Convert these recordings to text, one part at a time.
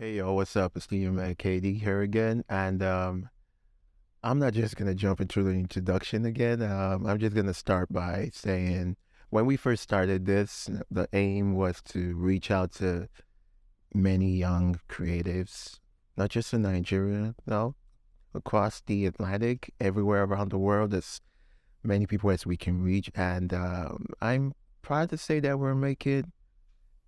Hey yo, what's up? It's your man KD here again, and I'm not just gonna jump into the introduction again. I'm just gonna start by saying when we first started this, the aim was to reach out to many young creatives, not just in Nigeria, no, across the Atlantic, everywhere around the world, as many people as we can reach, and I'm proud to say that we're making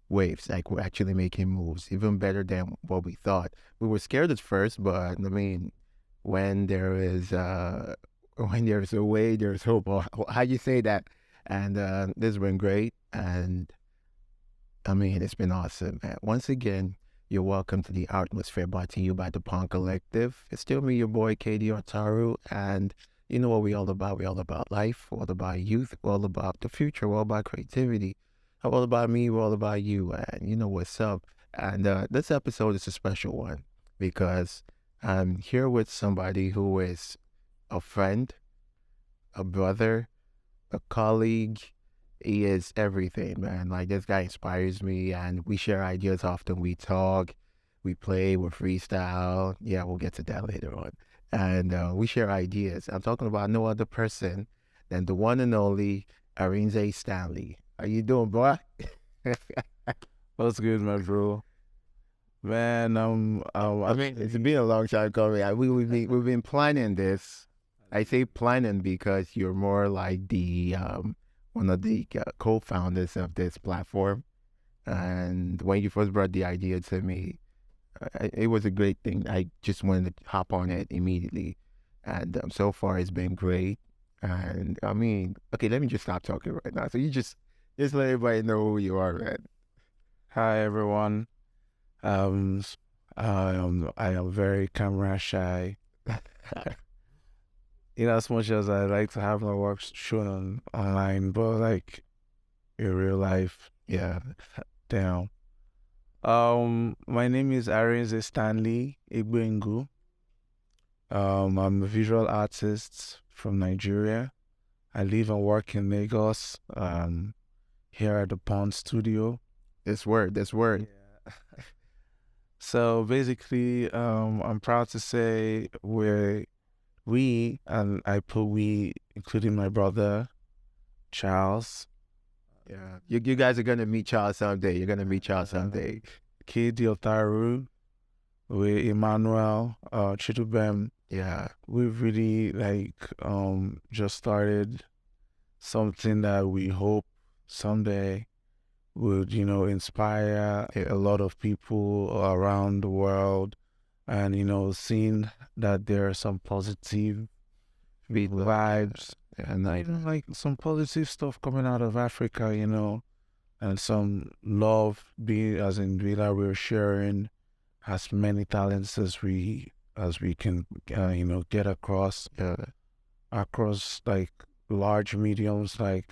waves. Like we're actually making moves, even better than what we thought. We were scared at first, but I mean, when there is when there's a way, there's hope. Or how you say that? And this has been great, and I mean, it's been awesome. Man. Once again, you're welcome to the Artmosphere, brought to you by the Pond Collective. It's still me, your boy KD Otaru, and you know what we all about. We all about life, we're all about youth, we're all about the future, we're all about creativity. We're all about me, we're all about you, and you know what's up. And this episode is a special one because I'm here with somebody who is a friend, a brother, a colleague. He is everything, man. Like this guy inspires me, and we share ideas often. We talk, we play, we freestyle. Yeah, we'll get to that later on. And we share ideas. I'm talking about no other person than the one and only Arinze Stanley. How you doing, boy? What's good, my bro? Man, I mean, it's been a long time coming. We've been planning this. I say planning because you're more like the one of the co-founders of this platform. And when you first brought the idea to me, it was a great thing. I just wanted to hop on it immediately, and so far it's been great. And I mean, okay, let me just stop talking right now. So you just let everybody know who you are, man. hi everyone. Um, I am very camera shy. As much as I like to have my work shown online, but like in real life, Yeah, damn. My name is Arinze Stanley Egbengwu. I'm a visual artist from Nigeria. I live and work in Lagos. Here at the Pond Studio. this word. Yeah. So basically, I'm proud to say we, and I put we, including my brother, Charles, Yeah, you guys are gonna meet Charles someday. You're gonna meet Charles someday. Kid Otaru, with Emmanuel, Chitubem. Yeah, We've really just started something that we hope someday would, inspire a lot of people around the world, and, seeing that there are some positive be vibes, and I like some positive stuff coming out of Africa, and some love being, as in Villa, we're sharing as many talents as we can, get yeah. across like large mediums, like,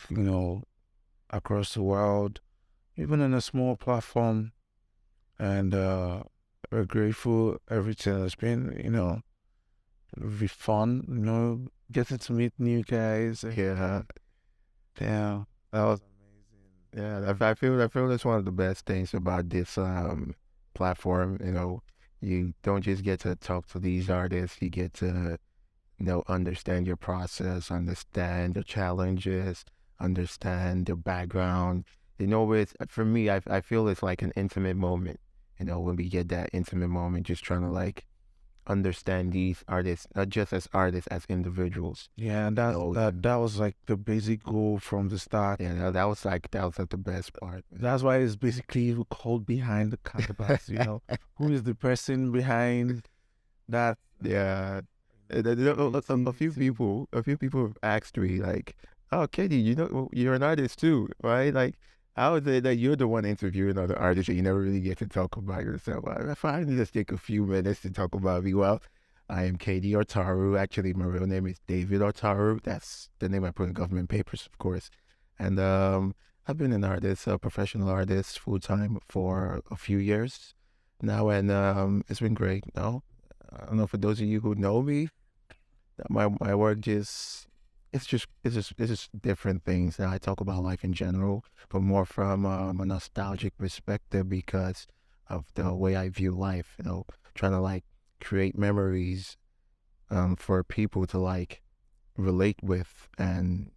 across the world, even in a small platform. And we're grateful everything has been, it'll be fun, getting to meet new guys. Yeah, Yeah, that was yeah. I feel that's one of the best things about this platform. You don't just get to talk to these artists. You get to understand your process, understand the challenges, understand their background. With for me, I feel it's like an intimate moment. When we get that intimate moment, just trying to like understand these artists, not just as artists, as individuals. yeah, and that So that was like the basic goal from the start. yeah, that was like the best part. That's why it's basically called behind the canvas. Who is the person behind that? Yeah. A few people have asked me like, "Oh, Katie, you're an artist too, right? Like, how is it that you're the one interviewing other artists and you never really get to talk about yourself?" I finally just take a few minutes to talk about me. Well, I am Katie Otaru. Actually, my real name is David Otaru. That's the name I put in government papers, of course. And I've been an artist, a professional artist, full time for a few years now, and it's been great. I don't know, for those of you who know me, my work it's just different things. I talk about life in general, but more from a nostalgic perspective because of the way I view life. Trying to like create memories for people to like relate with, and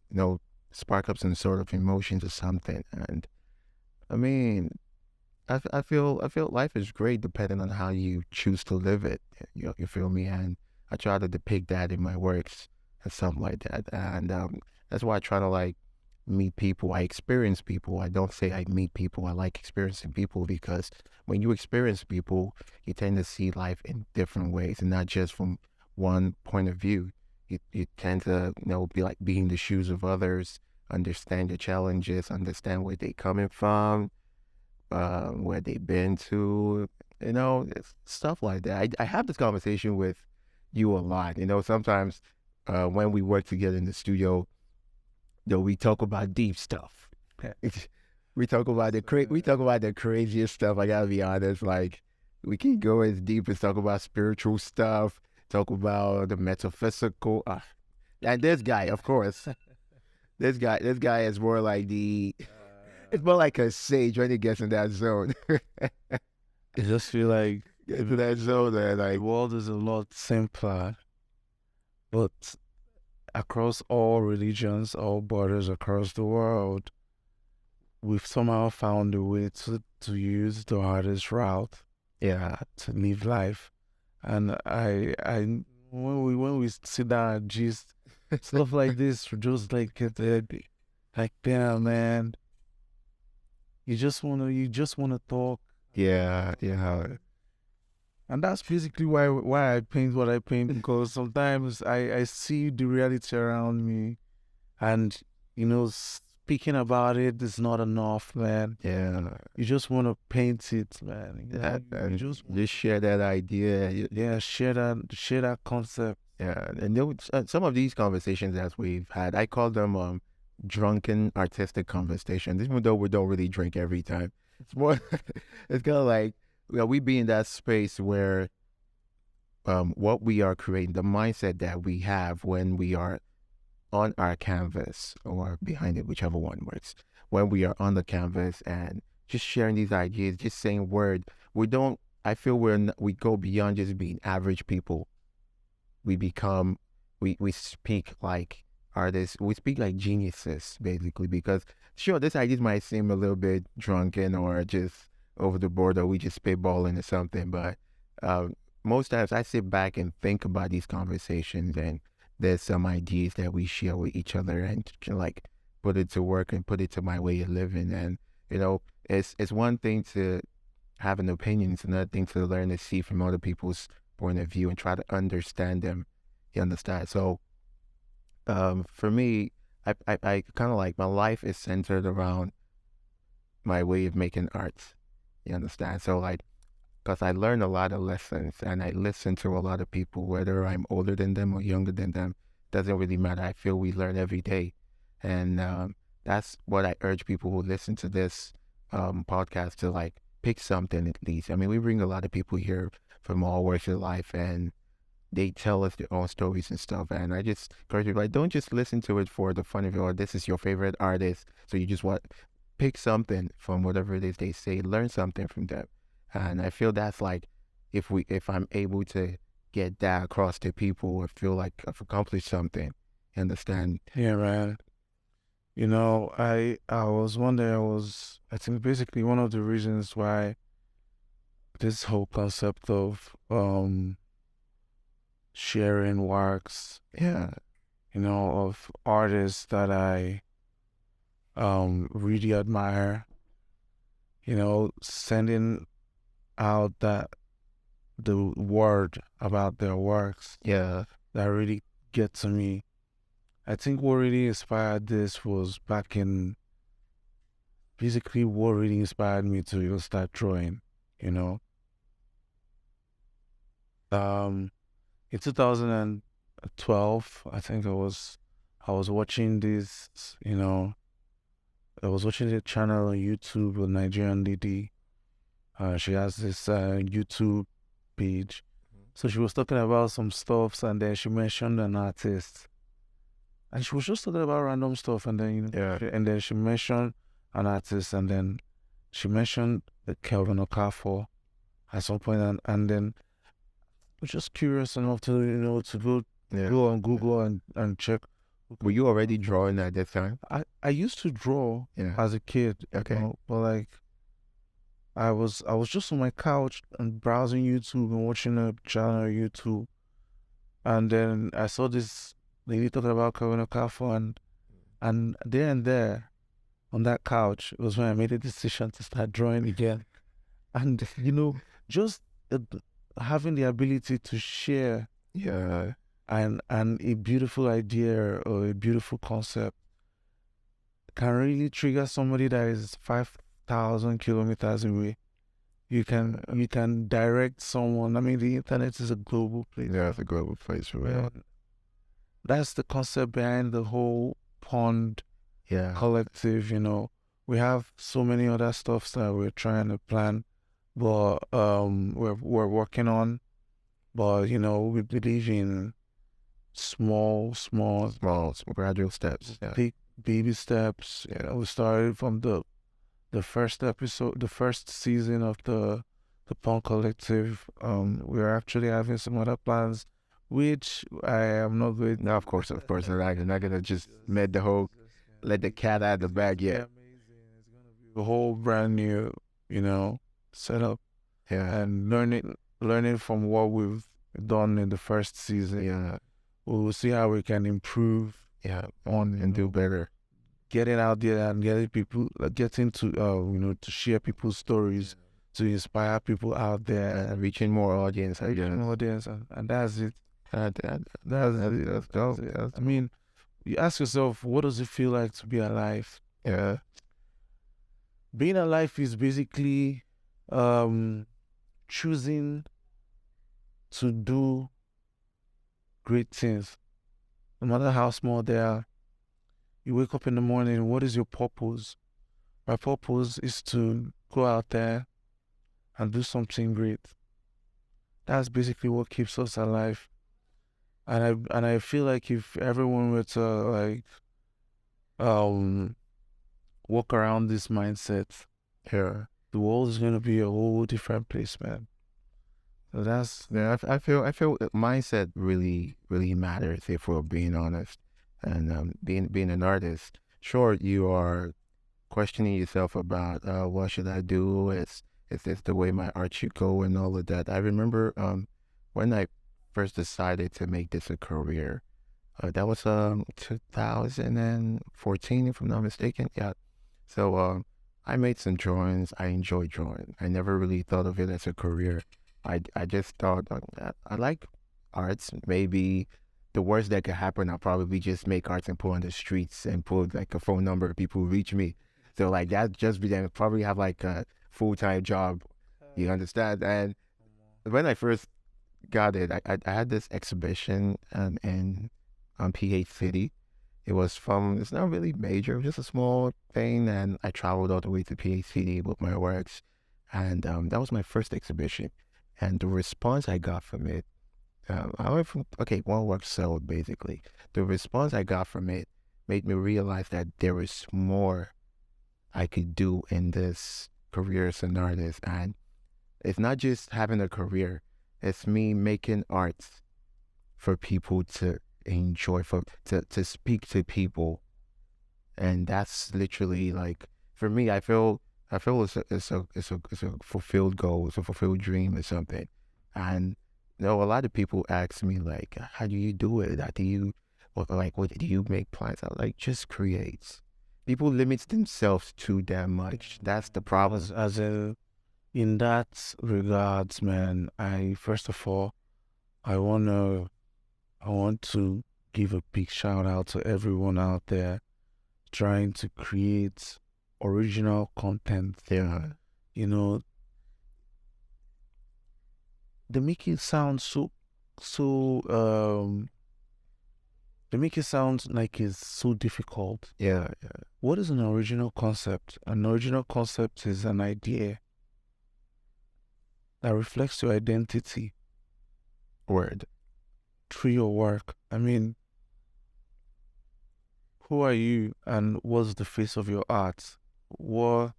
spark up some sort of emotions or something. And I mean, I feel life is great depending on how you choose to live it. You feel me? And I try to depict that in my works and something like that. And that's why I try to like meet people. I experience people. I don't say I meet people. I like experiencing people, because when you experience people, you tend to see life in different ways and not just from one point of view. You tend to be in the shoes of others, understand the challenges, understand where they coming from, where they've been to, it's stuff like that. I have this conversation with you a lot. Sometimes when we work together in the studio, though, we talk about deep stuff. We talk about the craziest stuff. I gotta be honest. Like, we can go as deep as talk about spiritual stuff, talk about the metaphysical. And this guy, of course, this guy is more like it's more like a sage when he gets in that zone. I just feel like Get to that zone, and the like, world is a lot simpler, but across all religions, all borders across the world, we've somehow found a way to use the hardest route yeah, to live life. And when we sit down and gist, stuff like this, just like damn, man, you just wanna talk. yeah, And that's basically why I paint what I paint, because sometimes I see the reality around me, and speaking about it is not enough, man. yeah. You just want to paint it, man. You And just just share that idea. share that concept. Yeah, and some of these conversations that we've had, I call them drunken artistic conversations. Even though we don't really drink every time, it's more. It's kind of like, we be in that space where what we are creating, the mindset that we have when we are on our canvas or behind it, whichever one works. When we are on the canvas and just sharing these ideas, just saying word, we don't. I feel we go beyond just being average people. We become, we speak like artists. We speak like geniuses, basically. Because sure, this ideas might seem a little bit drunken or just over the board, or we just spitballing or something. But uh, most times I sit back and think about these conversations, and there's some ideas that we share with each other, and can like put it to work and put it to my way of living. And it's one thing to have an opinion; it's another thing to learn to see from other people's point of view and try to understand them. You understand? So, for me, I kind of like, my life is centered around my way of making art. You understand? So, like, because I learn a lot of lessons and I listen to a lot of people, whether I'm older than them or younger than them, doesn't really matter. I feel we learn every day. And that's what I urge people who listen to this podcast to like pick something at least. I mean, we bring a lot of people here from all walks of life, and they tell us their own stories and stuff. And I just encourage you, like, don't just listen to it for the fun of it, or this is your favorite artist, so you just want pick something from whatever it is they say, learn something from them. And I feel that's like, if I'm able to get that across to people, I feel like I've accomplished something. You understand? Yeah, man. I was one day I think basically one of the reasons why this whole concept of sharing works, Yeah, of artists that I really admire, sending out the word about their works yeah, that really get to me. I think what really inspired this was basically what really inspired me to even start drawing, you know. Um, in 2012, I think I was watching I was watching the channel on YouTube with Nigerian lady. She has this YouTube page. So she was talking about some stuffs, and then she mentioned an artist. And she was just talking about random stuff, and then yeah, and then she mentioned an artist, and then she mentioned Kelvin Okafor. at some point, and then I was just curious enough to to Yeah. go on Google and check. Were you already drawing at that time? I used to draw Yeah. as a kid, Okay. but like I was just on my couch and browsing YouTube and watching a channel on YouTube, and then I saw this lady talking about Kavana Kafa, and there and there on that couch was when I made a decision to start drawing again. And just uh, having the ability to share Yeah. and a beautiful idea or a beautiful concept can really trigger somebody that is 5,000 kilometers away. You can direct someone. I mean, the internet is a global place. Yeah, it's a global place for real. That's the concept behind the whole pond Yeah. collective. We have so many other stuffs that we're trying to plan, but we're working on. But we believe in small Small, gradual steps. Yeah. big baby steps. We started from the first episode, the first season of the Punk Collective. We're actually having some other plans, which I am not going. No, of course. I'm not gonna just let the cat out of the bag yet. Amazing. It's gonna be a whole brand new, setup, Yeah. and learning from what we've done in the first season. Yeah. We will see how we can improve. Yeah. On And do better. getting out there and getting people, getting to to share people's stories, to inspire people out there, And reaching more audience. reaching audience, and that's it. That's dope. I mean, you ask yourself, what does it feel like to be alive? Yeah. Being alive is basically choosing to do great things, no matter how small they are. You wake up in the morning, what is your purpose? My purpose is to go out there and do something great. That's basically what keeps us alive. And I feel like if everyone were to like walk around this mindset, Yeah. the world is gonna be a whole different place, man. So that's Yeah. I feel that mindset really matters if we're being honest. And being an artist, sure, you are questioning yourself about what should I do? Is this the way my art should go and all of that? I remember when I first decided to make this a career. That was 2014, if I'm not mistaken. Yeah. So I made some drawings. I enjoy drawing. I never really thought of it as a career. I just thought I like arts. Maybe the worst that could happen, I'll probably just make arts and put on the streets and put like a phone number of people who reach me. So like that just be then probably have like a full-time job. You understand? And when I first got it, I had this exhibition in PH City. It's not really major, it was just a small thing, and I traveled all the way to PH City with my works, and that was my first exhibition, and the response I got from it, I went from okay, one work sold basically. The response I got from it made me realize that there is more I could do in this career as an artist, and it's not just having a career; it's me making art for people to enjoy, to speak to people, and that's literally like for me. I feel it's a fulfilled goal, it's a fulfilled dream or something. And a lot of people ask me like, how do you do it? How do you, what do you make plans? I'm like, just create. People limit themselves too damn much. That's the problem. as in that regards, man. I first of all, I want to give a big shout out to everyone out there trying to create original content. Yeah. They make it sound so they make it sound like it's so difficult. Yeah. What is an original concept? An original concept is an idea that reflects your identity Word. through your work. I mean, who are you and what's the face of your art? What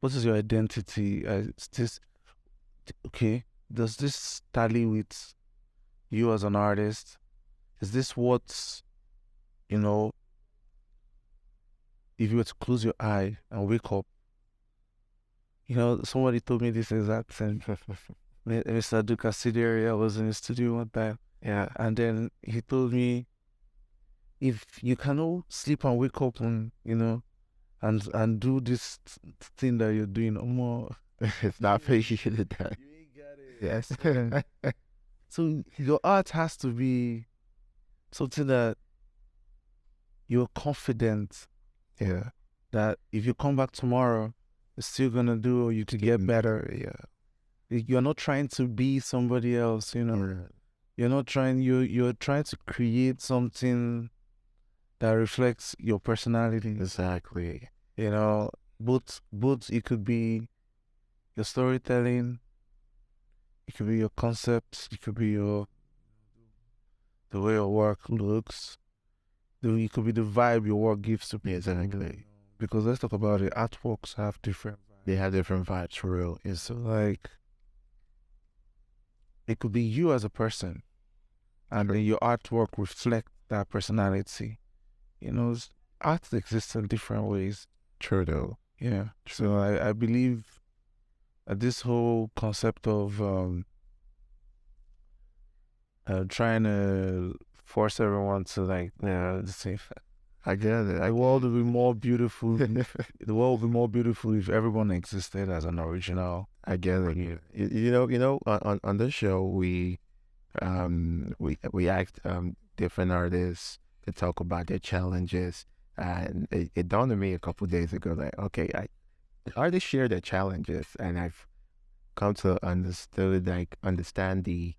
is your identity? okay, does this tally with you as an artist? Is this what, you know, if you were to close your eye and wake up, somebody told me this exact thing. Mr. Duka Sideri, I was in the studio one time. Yeah. And then he told me, if you cannot sleep and wake up and, and do this thing that you're doing, more. It's not patient to that. You ain't got it. Yes. So your art has to be something that you're confident Yeah. that if you come back tomorrow, you're still gonna do, or you could get better. Yeah. You're not trying to be somebody else, Right. You're not trying. You're trying to create something that reflects your personality. Exactly. Both it could be your storytelling, it could be your concepts, it could be the way your work looks, it could be the vibe your work gives to people. Exactly. Because let's talk about it. Artworks have different vibes. They have different vibes for real. So like, it could be you as a person, and then your artwork reflect that personality. Art exists in different ways. True though. Yeah. So I believe that this whole concept of trying to force everyone to the same. I get it. The world would be more beautiful. The world would be more beautiful if everyone existed as an original. I get it. On this show we asked different artists to talk about their challenges, and it dawned on me a couple days ago that okay, artists share their challenges, and I've come to understand the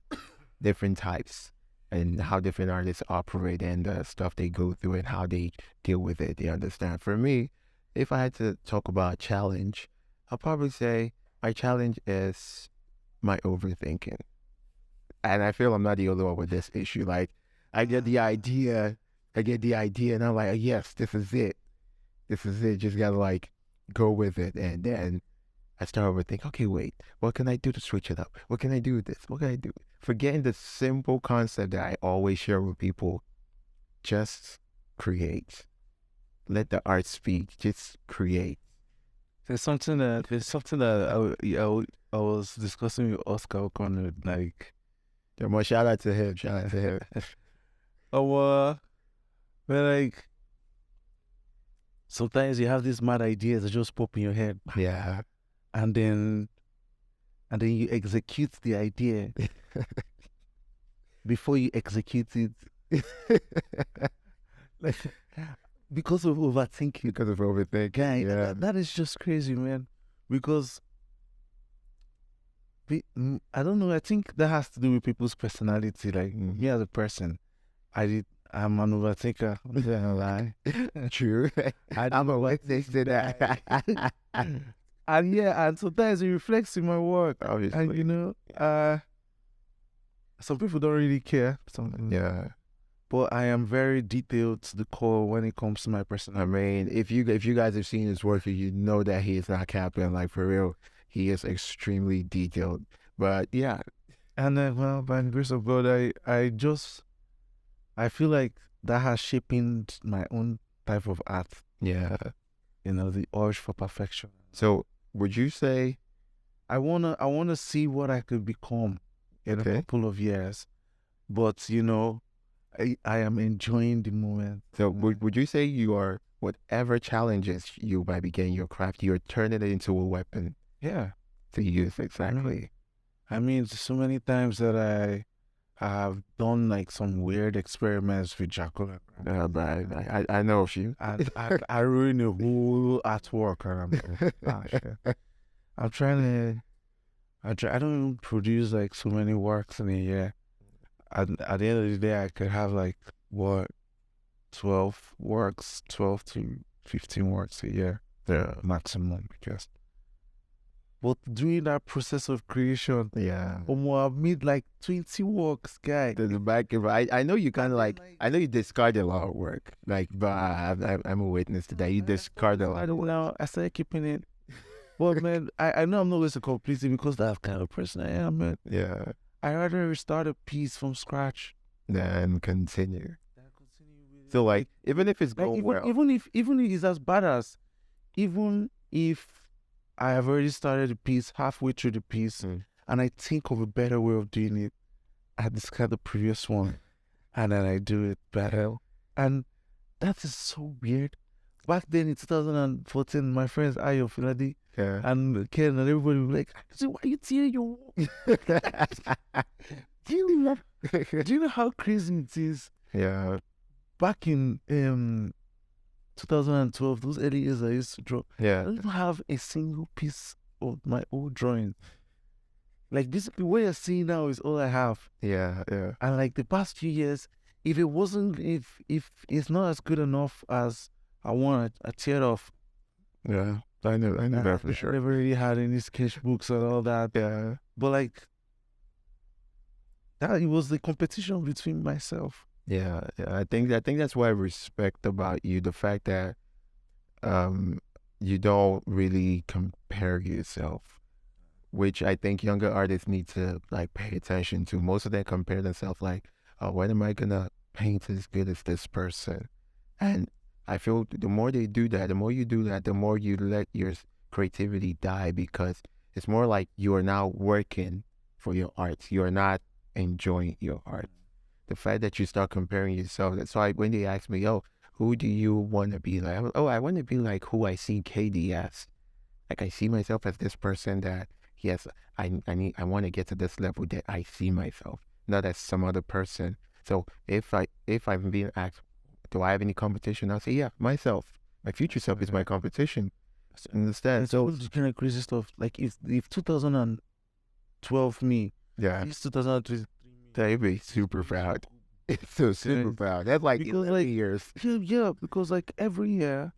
different types and how different artists operate and the stuff they go through and how they deal with it. They understand. For me, if I had to talk about a challenge, I'll probably say my challenge is my overthinking. And I feel I'm not the only one with this issue. Like, I get the idea, and I'm like, yes, this is it. Just gotta go with it. And then I start overthinking, okay, wait, what can I do to switch it up? What can I do with this? What can I do? Forgetting the simple concept that I always share with people, just create. Let the art speak, just create. There's something that I was discussing with Oscar O'Connor, More shout out to him. But sometimes you have these mad ideas that just pop in your head. Yeah. And then you execute the idea before you execute it. Because of overthinking. Because of overthinking. Guy, Yeah. that is just crazy, man. Because I don't know, I think that has to do with people's personality. Like me as a person, I'm an overthinker. I'm not gonna lie. True. I'm a what they say that. And sometimes it reflects in my work. Obviously. And some people don't really care. Yeah. But I am very detailed to the core when it comes to my personality. I mean, if you guys have seen his work, you know that he is not capping. Like, for real, he is extremely detailed. But yeah. And well, by the grace of God, I feel like that has shaped my own type of art. Yeah. The urge for perfection. So would you say I wanna see what I could become in a couple of years, but I am enjoying the moment. So would you say you are, whatever challenges you might be getting your craft, you're turning it into a weapon? Yeah. To use, exactly. I mean, so many times that I have done some weird experiments with Jacola. But I know of you. And I ruin the whole artwork, and I'm trying to. I don't even produce so many works in a year. And at the end of the day, I could have 12 works, 12 to 15 works a year, the maximum, because. But during that process of creation, I've made 20 works, guy. I know you kind of I know you discard a lot of work, but I'm a witness to that. You discard a lot. I started keeping it. Well, man, I know I'm not going to complete it because that's kind of person I am, man. Yeah. I rather start a piece from scratch Then continue. than continue with So it. like, even if it's Like going even well. even if it's as bad as, even if I have already started the piece halfway through the piece, and I think of a better way of doing it, I discard the previous one, and then I do it better. And that is so weird. Back then in 2014, my friends Ayo, Filadi, Yeah. and Ken, and everybody was like, "So why you tearing your wall?" Do you know how crazy it is? Yeah. Back in 2012, those early years I used to draw, I Yeah. don't even have a single piece of my old drawing. Like basically what you're seeing now is all I have. Yeah. Yeah. And like the past few years, if it's not as good enough as I want, I tear it off. Yeah. I know that for I sure. never really had any sketchbooks and all that. Yeah. But like that, it was the competition between myself. Yeah. Yeah. I think that's what I respect about you. The fact that you don't really compare yourself, which I think younger artists need to like pay attention to. Most of them compare themselves like, oh, when am I gonna paint as good as this person? And I feel the more they do that, the more you do that, the more you let your creativity die, because it's more like you are now working for your art. You're not enjoying your art. The fact that you start comparing yourself, that's why when they ask me, oh, who do you want to be like? Oh, I want to be like who I see KD as. Like I see myself as this person that, yes, I want to get to this level that I see myself, not as some other person. So if I'm being asked, do I have any competition? I'll say, yeah, myself. My future self is my competition. Understand? It's So all the kind of crazy stuff. Like if 2012 me, yeah, it's 2023 they'd be super proud. It's so super proud. That's like because 11 like years. yeah, because like every year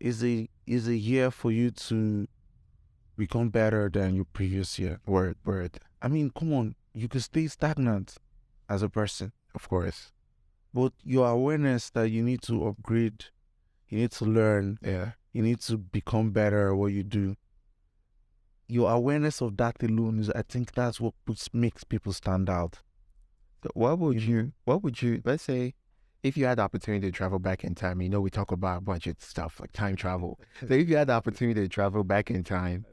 is a year for you to become better than your previous year. Word. I mean, come on, you can stay stagnant as a person, Of course. but your awareness that you need to upgrade, you need to learn, Yeah. you need to become better at what you do. Your awareness of that alone is, I think, that's what makes people stand out. So what would you, let's say, if you had the opportunity to travel back in time, we talk about a bunch of stuff like time travel. So if you had the opportunity to travel back in time,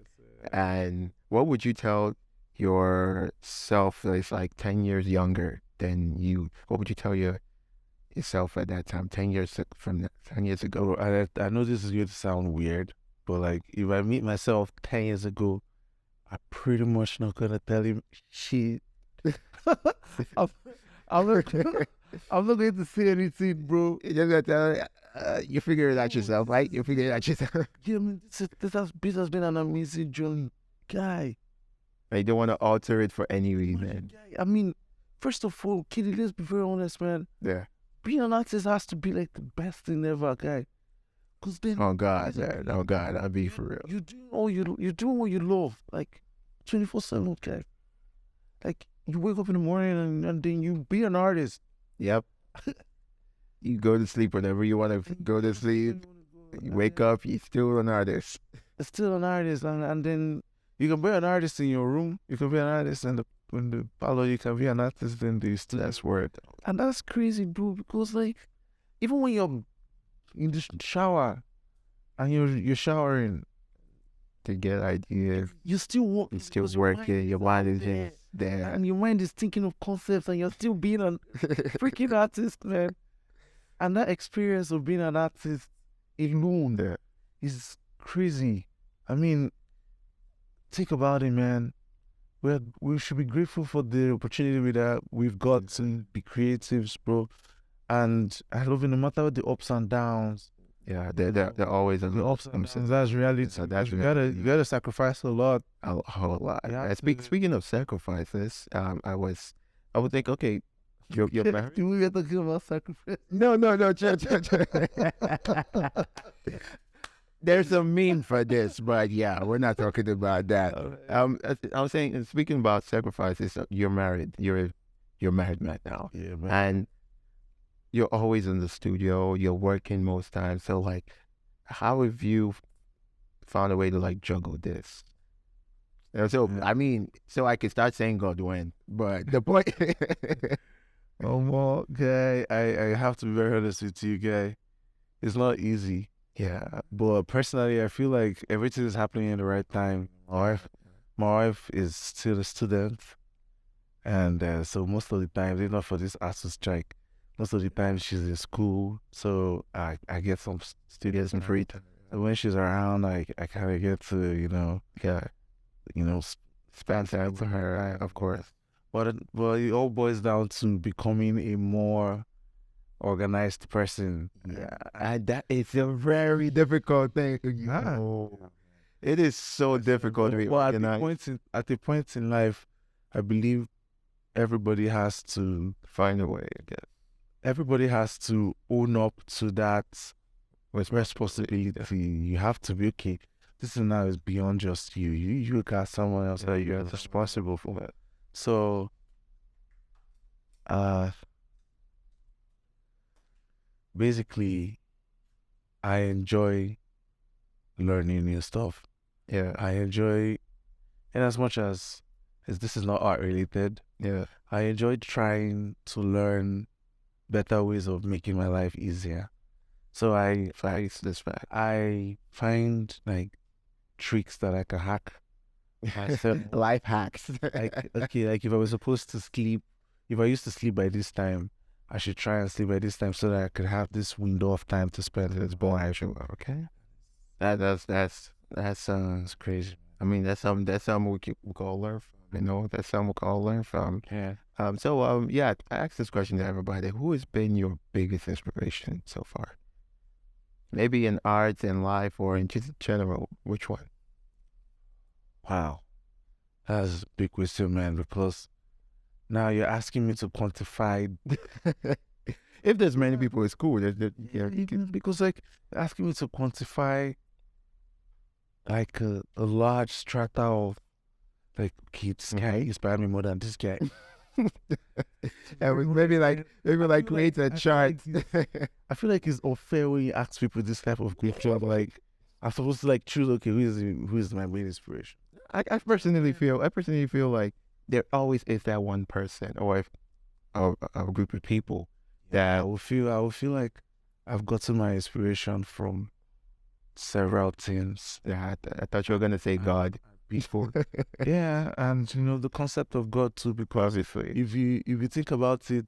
and what would you tell yourself that's like 10 years younger than you? What would you tell yourself at that time, 10 years from 10 years ago? I know this is going to sound weird, but like if I meet myself 10 years ago, I'm pretty much not gonna tell him shit. I'm, I'm not I'm not going to say anything, bro. You're just gonna tell, you figure it out yourself, right? You figure it out yourself. Yeah, man, this has been an amazing journey, guy. I don't want to alter it for any reason. I mean, first of all, Kitty, let's be very honest, man. Yeah. Being an artist has to be like the best thing ever, guy. Cause then, Oh God, man. Oh God, I'll be for real. you're doing what you love, like 24/7, guy. Like you wake up in the morning and then you be an artist. Yep. You go to sleep whenever you want to go to sleep. You wake up, you're still an artist. It's still an artist, and then you can be an artist in your room. You can be an artist in the parlor. You can be an artist in the studio. That's word. And that's crazy, bro. Because like, even when you're in the shower and you're showering, To get ideas, you still want. you're still working. Your mind is just there. And your mind is thinking of concepts, and you're still being a freaking artist, man. And that experience of being an artist alone Yeah. is crazy. I mean, think about it, man. We should be grateful for the opportunity that we've got to be creatives, bro. And I love it, no matter what the ups and downs. Yeah, they're always The ups and downs, that's reality. So that's you gotta sacrifice a lot. a whole lot. Yeah, Speaking of sacrifices, I would think, okay, you're married. Do we get to talking about sacrifice? No, chill. There's a meme for this, but yeah, we're not talking about that. I was saying, speaking about sacrifices, you're married. You're married man now, Yeah, man. and you're always in the studio. You're working most times. So like, how have you found a way to like juggle this. And so Yeah. I mean, so I could start saying God when, but the point. Well, guy, I have to be very honest with you, guy. It's not easy. Yeah, But personally, I feel like everything is happening in the right time. My wife is still a student, and so most of the time, if not for this ASU strike, most of the time she's in school. So I get some get some students free time. So when she's around, I kind of get to Yeah, spend time to with her, her, of course. But it all boils down to becoming a more organized person. Yeah, and that is a very difficult thing. Yeah. It is so difficult to be Well, organized. at the point in life, I believe everybody has to Find a way, I guess. everybody has to own up to that responsibility. You have to be okay. This is now is beyond just you. You got someone else that you're responsible for. So, uh, basically, I enjoy learning new stuff. Yeah, I enjoy, and as much as this is not art related, yeah, I enjoy trying to learn better ways of making my life easier. So facts, this fact. I find like tricks that I can hack myself. Life hacks. Like okay, like if I was supposed to sleep, if I used to sleep by this time, I should try and sleep by this time so that I could have this window of time to spend with this boy. Okay. That's It's crazy. I mean that's something we can all learn from. You know, that's something we can all learn from. Yeah. Yeah, I asked this question to everybody. Who has been your biggest inspiration so far? Maybe in art, in life, or in just general. Which one? Wow. That's a big question, man, because now you're asking me to quantify. If there's many people, it's cool. Because like asking me to quantify like a large strata of like kids guy inspired me more than this guy. And maybe like create a chart. I feel like it's unfair when you ask people this type of question. Like I'm supposed to like choose okay, who is my main inspiration? I personally feel like there always is that one person or if a group of people that I will feel like I've gotten my inspiration from several things. yeah, I thought you were gonna say God. Before. Yeah, and the concept of God too, because if you think about it,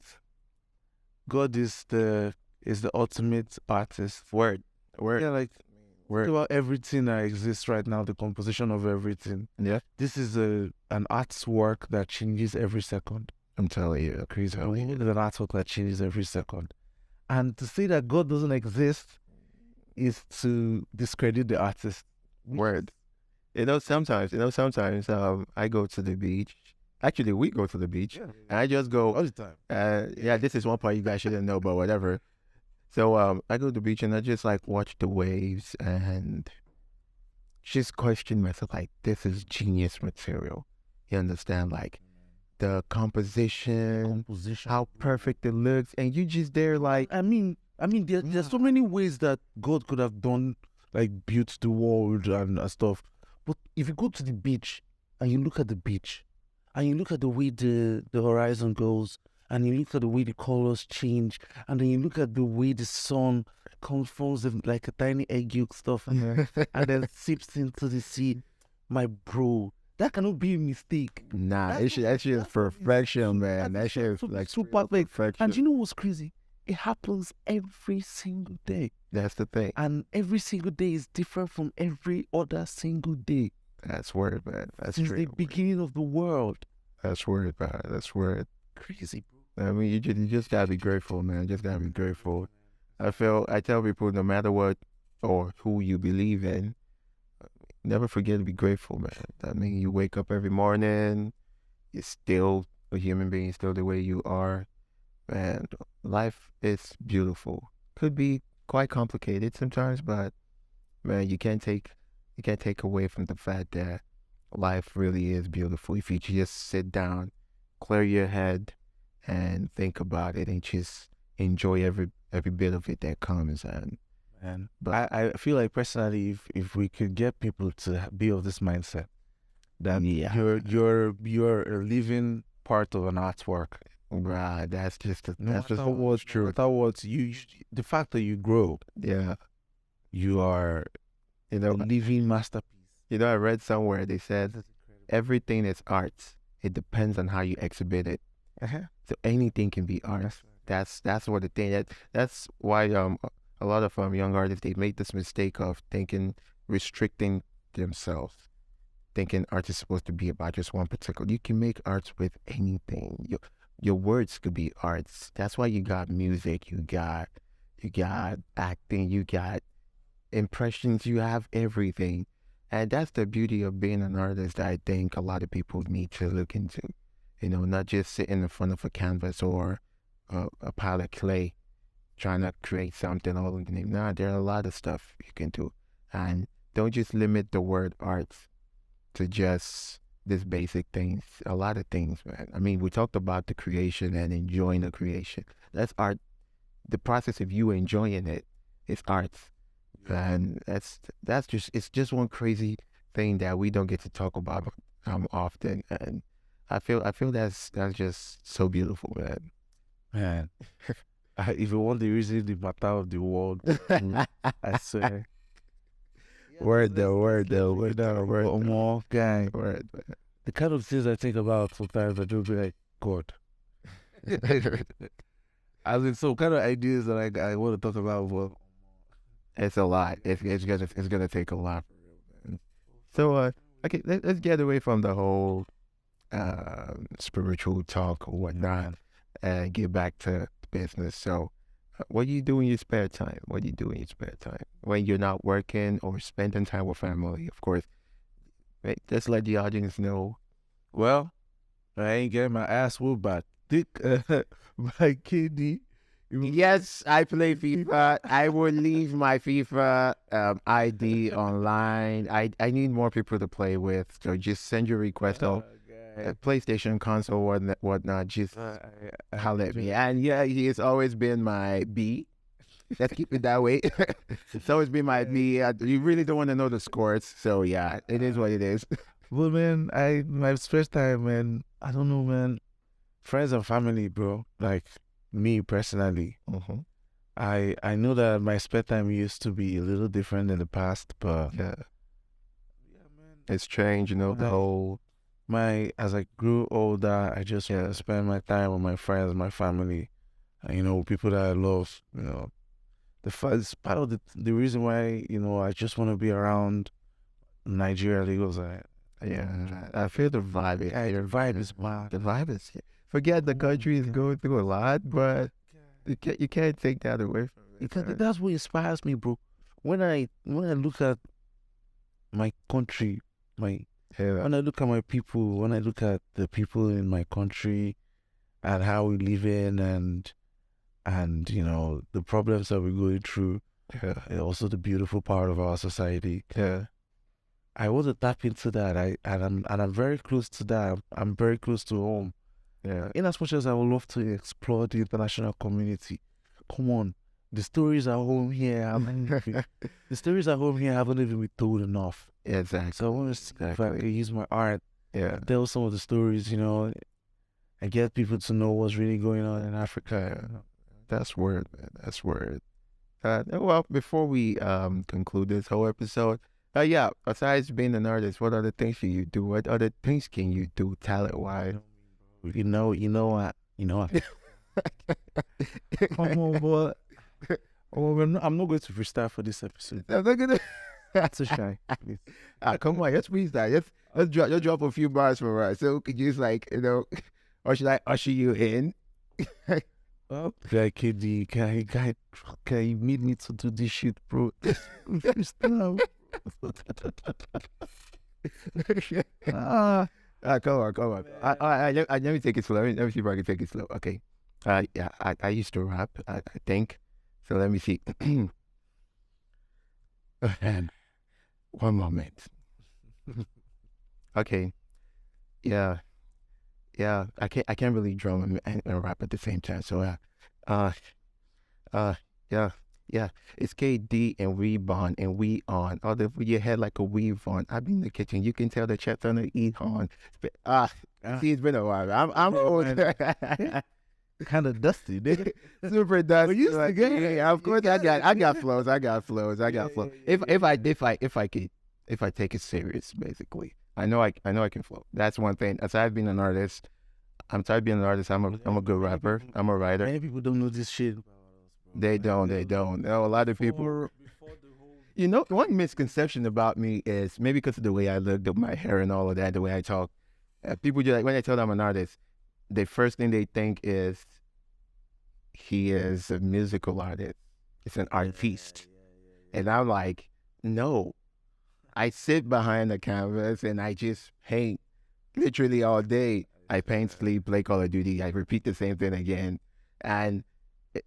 God is the ultimate artist. Word. Yeah, like think about everything that exists right now, the composition of everything. Yeah. This is an artwork that changes every second. I'm telling you, Crazy. It's an artwork that changes every second. And to say that God doesn't exist is to discredit the artist. Word. Sometimes I go to the beach. Actually, we go to the beach. Yeah. And I just go All the time. yeah, this is one part you guys shouldn't know, but whatever. So I go to the beach and I just like watch the waves and just question myself like this is genius material. You understand? Like the composition, how perfect it looks, and you just there like I mean, there's so many ways that God could have done, like built the world and stuff. But if you go to the beach and you look at the beach, and you look at the way the horizon goes, and you look at the way the colors change, and then you look at the way the sun comes from like a tiny egg yolk stuff, and then sips into the sea, my bro. That cannot be a mistake. Nah, that shit is perfection, man. That shit is like super perfect. perfection. And you know what's crazy? It happens every single day. That's the thing. And every single day is different from every other single day. That's word, man. That's Since true. the beginning of the world. That's word, man. That's word. Crazy, bro. I mean, you just gotta be grateful, man. Just gotta be grateful. I tell people no matter what or who you believe in, never forget to be grateful, man. I mean, you wake up every morning, you're still a human being, still the way you are. Man, life is beautiful. Could be quite complicated sometimes, but man, you can't take away from the fact that life really is beautiful if you just sit down, clear your head, and think about it, and just enjoy every bit of it that comes. And And But I feel like personally, if we could get people to be of this mindset that yeah, you're a living part of an artwork. bruh, No that's just matter what, no true. matter what, the fact that you grow, Yeah, you are you a know, living masterpiece. I read somewhere they said everything is art. It depends on how you exhibit it. Uh-huh. So anything can be art. That's what the thing that's why a lot of young artists they make this mistake of thinking restricting themselves, thinking art is supposed to be about just one particular. You can make art with anything. Your words could be arts. That's why you got music, you got acting, you got impressions, you have everything. And that's the beauty of being an artist that I think a lot of people need to look into. Not just sitting in front of a canvas or a pile of clay trying to create something all in the name. Nah, there are a lot of stuff you can do. And don't just limit the word arts to just this basic things. A lot of things, man. I mean, we talked about the creation and enjoying the creation. That's art. The process of you enjoying it is art. And that's just it's just one crazy thing that we don't get to talk about often. And I feel that's just so beautiful, man. Man, if you want the reason the matter of the world, I swear. Word though, word though, word though, word more guy. Word. The kind of things I think about sometimes, I do be like, God. As in some kind of ideas that I want to talk about. Well, It's a lot. It's gonna take a lot. So okay, let's get away from the whole spiritual talk or whatnot and get back to business. So, what do you do in your spare time? What do you do in your spare time when you're not working or spending time with family? Of course, right? Just let the audience know. well, I ain't getting my ass whooped by thick by KD. Yes, I play FIFA. I will leave my FIFA ID online. I need more people to play with. So just send your request on PlayStation console whatnot. Just holler at me. And yeah, he has always been my B. Let's keep it that way. It's always been my B. You really don't want to know the scores. So yeah, it is what it is. Well, man, my first time, man, I don't know, man. Friends and family, bro. Like me personally, I know that my spare time used to be a little different in the past, but Yeah, it's strange, the whole. as I grew older, I just want to spend my time with my friends, my family, and, people that I love. It's part of the reason why I just want to be around Nigeria, Lagos. Yeah, I feel the vibe. Yeah, your vibe is wild. The vibe is. Forget the country is going through a lot, but you can't take that away from it. Because that's what inspires me, bro. When I look at my country, when I look at my people, when I look at the people in my country and how we live in and the problems that we're going through, and also the beautiful part of our society. Yeah. I want to tap into that. I'm very close to that. I'm very close to home. Yeah. In as much as I would love to explore the international community, come on, the stories at home here the stories at home here haven't even been told enough. Exactly. So I want to see if I can use my art, tell some of the stories, and get people to know what's really going on in Africa. That's word, man. That's word. Well, before we conclude this whole episode, besides being an artist, what other things can you do? What other things can you do talent-wise? You know what? Come on, boy. I'm not going to freestyle for this episode. I'm not gonna. That's a shy. Come on, let's freestyle. Let's drop a few bars for us. So could you just or should I usher you in? Okay, KD, can you need me to do this shit, bro? Freestyle. Come on. Let me take it slow. Let me see if I can take it slow. Okay. Yeah, I used to rap, I think. So let me see. And one moment. Okay. Yeah. I can't really drum and rap at the same time. So yeah. Yeah, it's KD and Rebond and We On. Or the your head like a weave on. I be in the kitchen. You can tell the chef's on the eat on. Ah, See, it's been a while. I'm yeah, old. man. Kind of dusty, nigga. Super dusty. used to Like, get yeah, it. yeah, of You course got it. I got flows. I got flows. I Yeah, got flows. yeah, yeah, yeah, If I take it serious, basically. I know I can flow. That's one thing. As I've been an artist, I'm tired of being an artist. I'm a good rapper. I'm a writer. Many people don't know this shit about us, bro. They Like, don't. They don't. No, a lot of people. before the whole You know, one misconception about me is maybe because of the way I look, my hair and all of that, the way I talk. People just like when I tell them I'm an artist, the first thing they think is he is a musical artist. It's an artiste. And I'm like, no. I sit behind the canvas and I just paint literally all day. I paint, sleep, play Call of Duty. I repeat the same thing again. And it,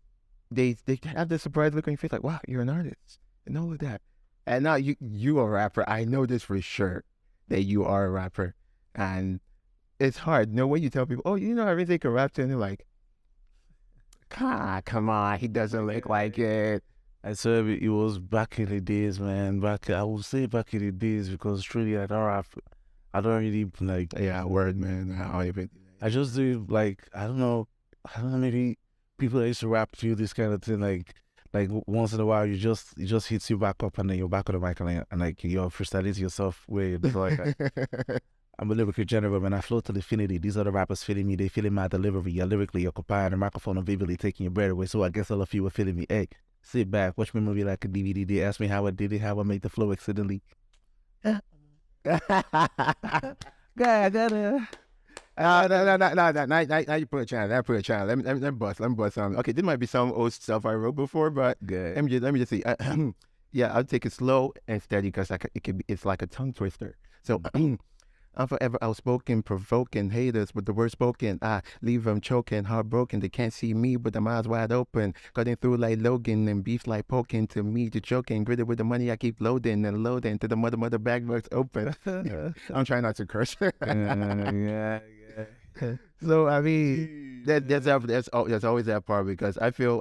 they have this surprised look on your face like, wow, you're an artist. And all of that. And now you a rapper. I know this for sure that you are a rapper. And it's hard. No way you tell people, oh, you know, Arinze can rap, and they're like, come on, he doesn't look like it. I said it was back in the days, man. I would say back in the days because truly I don't really like. Yeah, word, man. I don't even. I just do like I don't know, maybe people that used to rap feel this kind of thing like once in a while you just it just hits you back up and then you're back on the mic and like you're freestyling to yourself way like I'm a lyrical general, man. I flow to infinity. These other rappers feeling me. They feeling my delivery. You're lyrically occupying the microphone and vividly taking your breath away. So I guess all of you are feeling me. Hey, sit back, watch my movie like a DVD. They ask me how I did it, how I made the flow accidentally. God, I gotta. No. Now you put a channel. Now put a channel. Let me bust some. Okay, this might be some old stuff I wrote before, but Good. let me just see. Yeah, I'll take it slow and steady because it's like a tongue twister. So. I'm forever outspoken, provoking haters with the word spoken. I leave them choking, heartbroken. They can't see me, but their eyes wide open. Cutting through like Logan and beef like poking to me, to choking. Gritted with the money I keep loading and loading to the mother bag works open. I'm trying not to curse. yeah. So I mean, there's always that part because I feel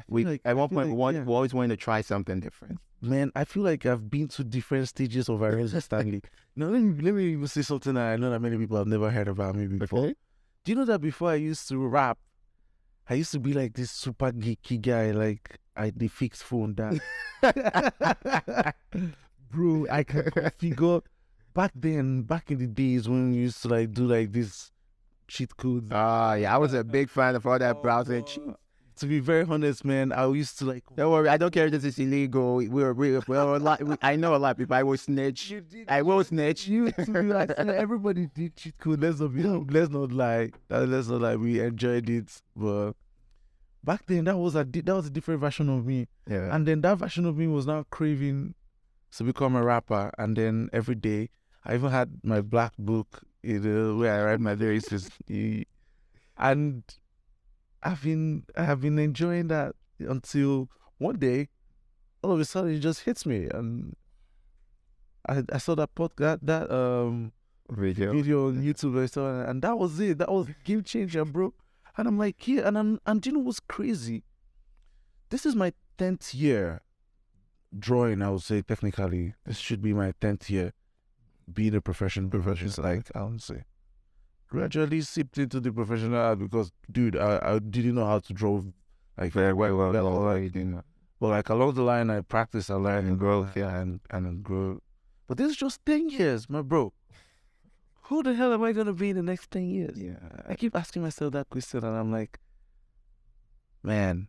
we like- at one I feel point like, we always wanted to try something different. Man, I feel like I've been to different stages of Arinze Stanley. Now, let me even say something that I know that many people have never heard about me before. Okay. Do you know that before I used to rap, I used to be like this super geeky guy, like the fixed phone that. Bro, I can configure. Back in the days when we used to like do like this cheat codes. Yeah, I was a big fan of all that browsing. To be very honest, man, I used to like. Don't worry, I don't care if this is illegal. We're a lot. I know a lot of people. I will snitch. I will snitch. You too. Like, everybody did cheat code. Let's not lie. Let's not lie. We enjoyed it, but back then that was a different version of me. Yeah. And then that version of me was now craving to become a rapper. And then every day, I even had my black book, where I write my lyrics, and I have been enjoying that until one day, all of a sudden it just hits me, and I saw that Video. video on YouTube, I saw, and that was it. That was a game changer, bro. And I'm like, yeah, and do you know what's crazy? This is my 10th year drawing. I would say technically, this should be my 10th year being a professional. Like I would say. Gradually sipped into the professional art because, dude, I didn't know how to draw like very well. But like along the line, I practiced, I learned and growth, yeah, and grow. But this is just 10 years, my bro. Who the hell am I gonna be in the next 10 years? Yeah. I keep asking myself that question, and I'm like, man,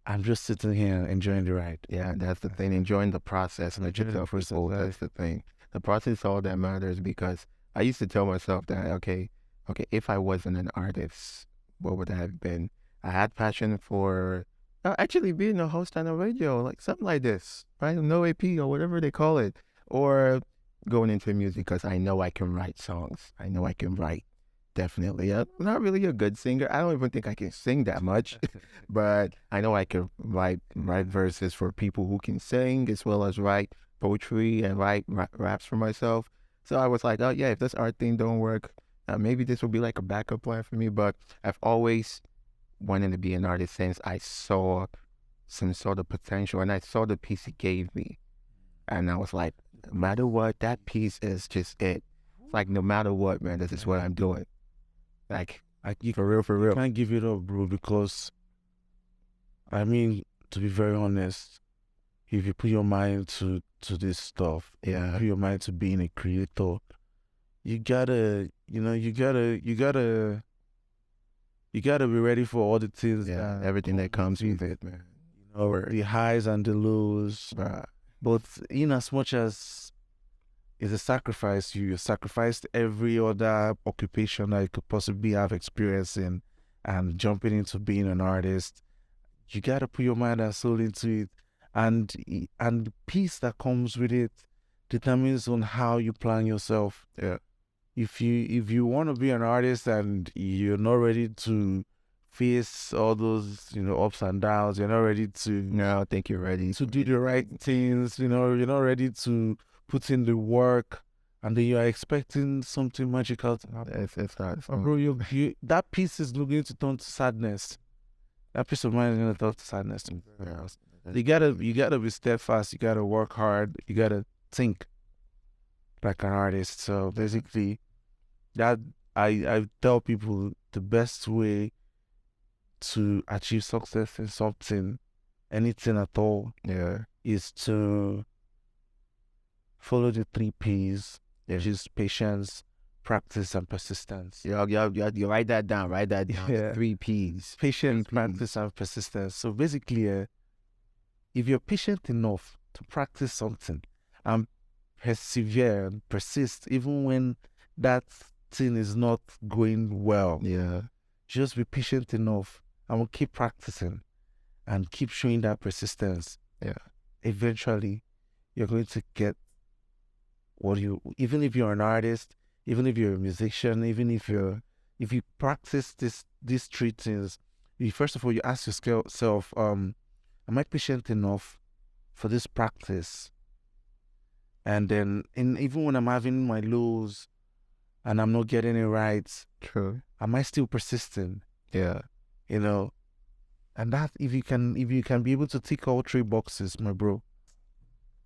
I'm just sitting here enjoying the ride. Yeah, that's the thing. Enjoying the process. And Enjoying the yourself process, people, right. that's the thing. The process is all that matters because I used to tell myself that, okay, if I wasn't an artist, what would I have been? I had passion for actually being a host on a radio, like something like this, right? No AP or whatever they call it. Or going into music because I know I can write songs. I know I can write. Definitely. I'm not really a good singer. I don't even think I can sing that much, but I know I can write verses for people who can sing as well as write poetry and write raps for myself. So I was like, oh yeah, if this art thing don't work, maybe this will be like a backup plan for me. But I've always wanted to be an artist since I saw some sort of potential, and I saw the piece he gave me, and I was like, no matter what, that piece is just it. It's like no matter what, man, this is what I'm doing. Like for real, for You real. can't give it up, bro, because I mean, to be very honest, if you put your mind to this stuff, Yeah. put your mind to being a creator, you gotta, you gotta be ready for all the things Yeah, that everything that comes with it, man. you know, the highs and the lows. Bruh. But in as much as it's a sacrifice, you sacrificed every other occupation that you could possibly have experience in, and jumping into being an artist, you gotta put your mind and soul into it, and the peace that comes with it determines on how you plan yourself. Yeah. If you want to be an artist and you're not ready to face all those, you know, ups and downs, you're not ready to No, I think you're ready to do the right things, you know, you're not ready to put in the work, and then you are expecting something magical to happen. It's not. It's Bro, that piece is going to turn to sadness. That peace of mind is gonna turn to sadness. Yeah. You gotta be steadfast. You gotta work hard. You gotta think like an artist. So basically, that I tell people the best way to achieve success in something, anything at all, Yeah. is to follow the 3 P's, which is patience, practice, and persistence. You write that down. Write that down. Yeah. 3 P's. Patience, 3 Ps. practice, and persistence. So basically, if you're patient enough to practice something and persevere and persist, even when that thing is not going well, Yeah. just be patient enough and we'll keep practicing and keep showing that persistence. Yeah. Eventually, you're going to get what you, even if you're an artist, even if you're a musician, even if you practice these 3 things, first of all, you ask yourself, am I patient enough for this practice? And then, even when I'm having my lows and I'm not getting it right, True. am I still persisting? Yeah. You know, and that if you can be able to tick all 3 boxes, my bro.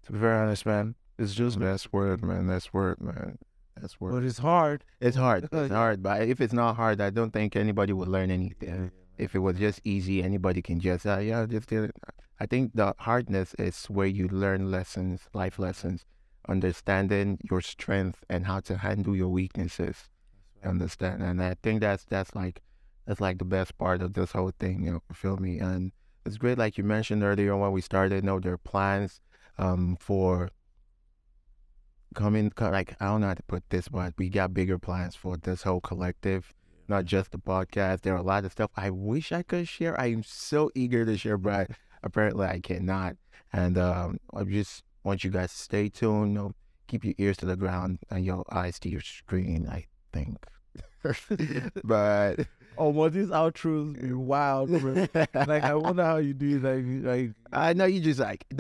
To be very honest, man, it's just. That's word, man. That's word, man. That's word. But it's hard. It's hard. It's hard. But if it's not hard, I don't think anybody would learn anything. If it was just easy, anybody can just just do it. I think the hardness is where you learn lessons, life lessons, understanding your strength and how to handle your weaknesses. Understand? And I think that's like the best part of this whole thing. You feel me? And it's great, like you mentioned earlier when we started. There are plans for coming. Like I don't know how to put this, but we got bigger plans for this whole collective. Not just the podcast. There are a lot of stuff I wish I could share. I am so eager to share, but apparently I cannot. And I just want you guys to stay tuned. Keep your ears to the ground and your eyes to your screen, I think. But but these outros be wild, bro. Like I wonder how you do it. Like I know you just like I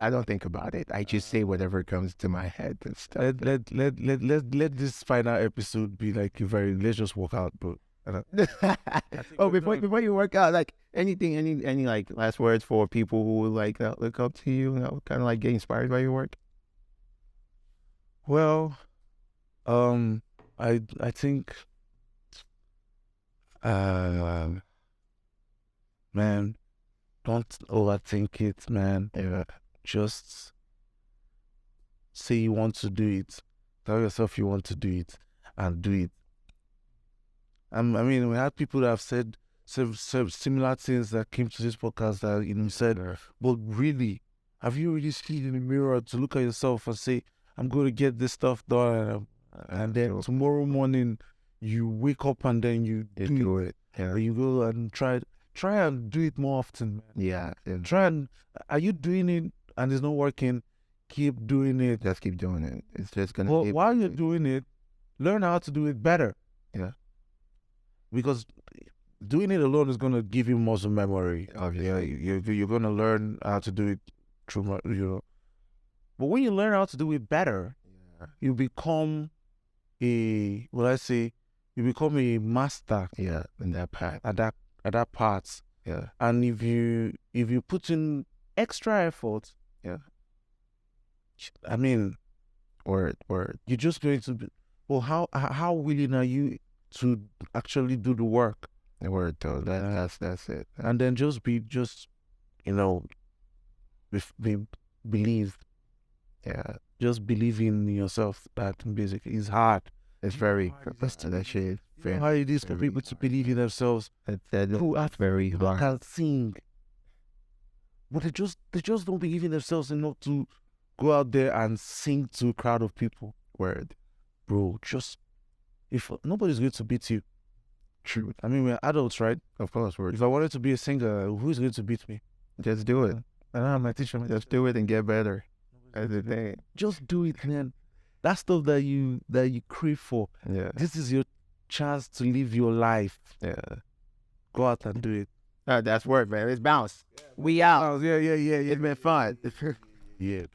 don't think about it. I just say whatever comes to my head and stuff. let this final episode be like let's just walk out, bro. Oh, before you work out, like any like last words for people who like look up to you, kind of like get inspired by your work. Well, I think, man, don't overthink it, man. Yeah. Just say you want to do it. Tell yourself you want to do it and do it. I mean, we had people that have said similar things that came to this podcast that, said, but really, have you really seen in the mirror to look at yourself and say, I'm going to get this stuff done, and then tomorrow morning you wake up and then you do it. Yeah. You go and try and do it more often, man. Yeah. Are you doing it and it's not working? Keep doing it. Just keep doing it. It's just gonna. Well, while you're doing it, learn how to do it better. Yeah. Because doing it alone is gonna give you muscle memory. Obviously. You're gonna learn how to do it through. But when you learn how to do it better, you become you become a master. Yeah, in that path. At that part. Yeah. And if you put in extra effort, Yeah. I mean, Word. you're just going to be, well, how willing are you to actually do the work? Word though. That's it. And then just you know, believe. Yeah. Just believe in yourself. That basically is hard. It's very that shit. You know how it is for very people to believe in themselves. That Who are very hard. can sing, but they just don't believe in themselves enough to go out there and sing to a crowd of people. Word. Bro, just if nobody's going to beat you. True. I mean, we're adults, right? Of course, word. If I wanted to be a singer, who's going to beat me? Just do it. I don't have my teacher. Just do it and get better. That's the thing. Just do it, man. That stuff that you crave for. Yeah. This is your chance to live your life. Yeah. Go out and do it. That's work, man. It's bounce. We out. Oh, yeah. It's been fun. Yeah.